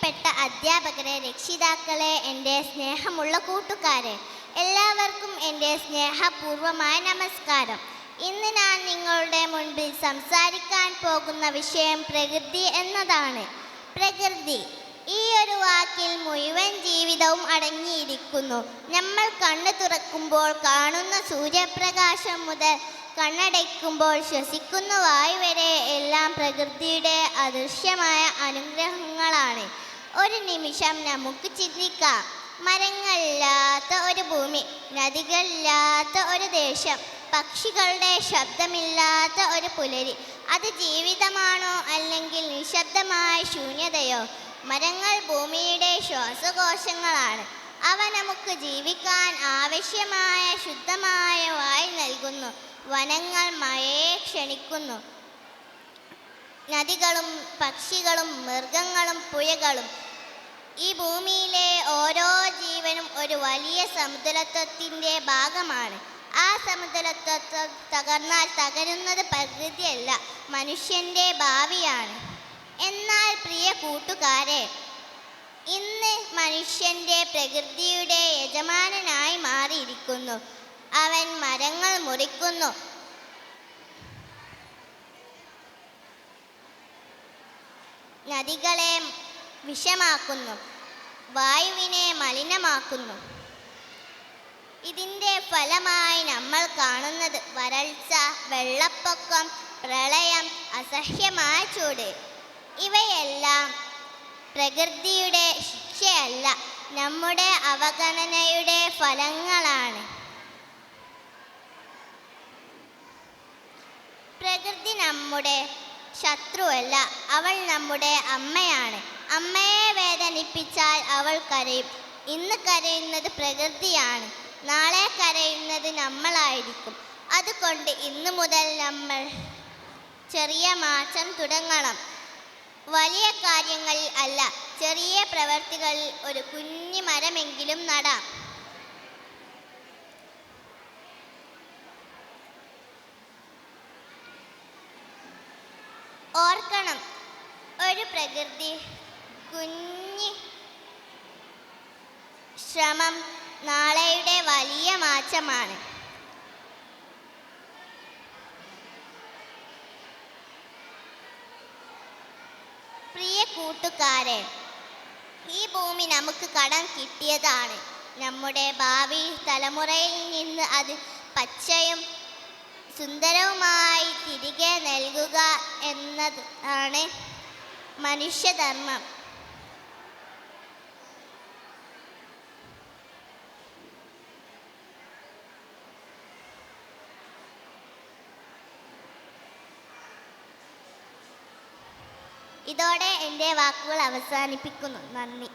പ്രിയപ്പെട്ട അധ്യാപകരെ, രക്ഷിതാക്കളെ, എൻ്റെ സ്നേഹമുള്ള കൂട്ടുകാരെ, എല്ലാവർക്കും എൻ്റെ സ്നേഹപൂർവമായ നമസ്കാരം. ഇന്ന് ഞാൻ നിങ്ങളുടെ മുൻപിൽ സംസാരിക്കാൻ പോകുന്ന വിഷയം പ്രകൃതി എന്നതാണ്. പ്രകൃതി, ഈ ഒരു വാക്കിൽ മുഴുവൻ ജീവിതവും അടങ്ങിയിരിക്കുന്നു. നമ്മൾ കണ്ണു തുറക്കുമ്പോൾ കാണുന്ന സൂര്യപ്രകാശം മുതൽ കണ്ണടയ്ക്കുമ്പോൾ ശ്വസിക്കുന്ന വായു വരെ എല്ലാം പ്രകൃതിയുടെ അദൃശ്യമായ അനുഗ്രഹങ്ങളാണ്. ഒരു നിമിഷം നമുക്ക് ചിന്തിക്കാം. മരങ്ങളില്ലാത്ത ഒരു ഭൂമി, നദികളില്ലാത്ത ഒരു ദേശം, പക്ഷികളുടെ ശബ്ദമില്ലാത്ത ഒരു പുലരി. അത് ജീവിതമാണോ അല്ലെങ്കിൽ നിശബ്ദമായ ശൂന്യതയോ? മരങ്ങൾ ഭൂമിയുടെ ശ്വാസകോശങ്ങളാണ്. അവ നമുക്ക് ജീവിക്കാൻ ആവശ്യമായ ശുദ്ധമായ വായു നൽകുന്നു. വനങ്ങൾ മഴയെ ക്ഷണിക്കുന്നു. നദികളും പക്ഷികളും മൃഗങ്ങളും പുഴകളും, ഈ ഭൂമിയിലെ ഓരോ ജീവനും ഒരു വലിയ സമുദ്രത്വത്തിൻ്റെ ഭാഗമാണ്. ആ സമുദ്രത്വം തകർന്നാൽ തകരുന്നത് പ്രകൃതിയല്ല, മനുഷ്യൻ്റെ ഭാവിയാണ്. എന്നാൽ പ്രിയ കൂട്ടുകാരെ, ഇന്ന് മനുഷ്യൻ്റെ പ്രകൃതിയുടെ യജമാനനായി മാറിയിരിക്കുന്നു. അവൻ മരങ്ങൾ മുറിക്കുന്നു, നദികളെ വിഷമാക്കുന്നു, വായുവിനെ മലിനമാക്കുന്നു. ഇതിൻ്റെ ഫലമായി നമ്മൾ കാണുന്നത് വരൾച്ച, വെള്ളപ്പൊക്കം, പ്രളയം, അസഹ്യമായ ചൂട്. ഇവയെല്ലാം പ്രകൃതിയുടെ ശിക്ഷയല്ല, നമ്മുടെ അവഗണനയുടെ ഫലങ്ങളാണ്. പ്രകൃതി നമ്മുടെ ശത്രുവല്ല, അവൾ നമ്മുടെ അമ്മയാണ്. അമ്മയെ വേദനിപ്പിച്ചാൽ അവൾ കരയും. ഇന്ന് കരയുന്നത് പ്രകൃതിയാണ്, നാളെ കരയുന്നത് നമ്മളായിരിക്കും. അതുകൊണ്ട് ഇന്നു മുതൽ നമ്മൾ ചെറിയ മാറ്റം തുടങ്ങണം. വലിയ കാര്യങ്ങളിൽ അല്ല, ചെറിയ പ്രവൃത്തികളിൽ ഒരു കുഞ്ഞു മരമെങ്കിലും നടാം. ഓർക്കണം, ഒരു പ്രകൃതി കുഞ്ഞി ശ്രമം നാളെയുടെ വലിയ മാറ്റമാണ്. പ്രിയ കൂട്ടുകാരെ, ഈ ഭൂമി നമുക്ക് കടം കിട്ടിയതാണ്. നമ്മുടെ ഭാവി തലമുറയിൽ നിന്ന് അത് പച്ചയും സുന്ദരവുമായി തിരികെ നൽകുക എന്നതാണ് മനുഷ്യധർമ്മം. ഇതോടെ എൻ്റെ വാക്കുകൾ അവസാനിപ്പിക്കുന്നു. നന്ദി.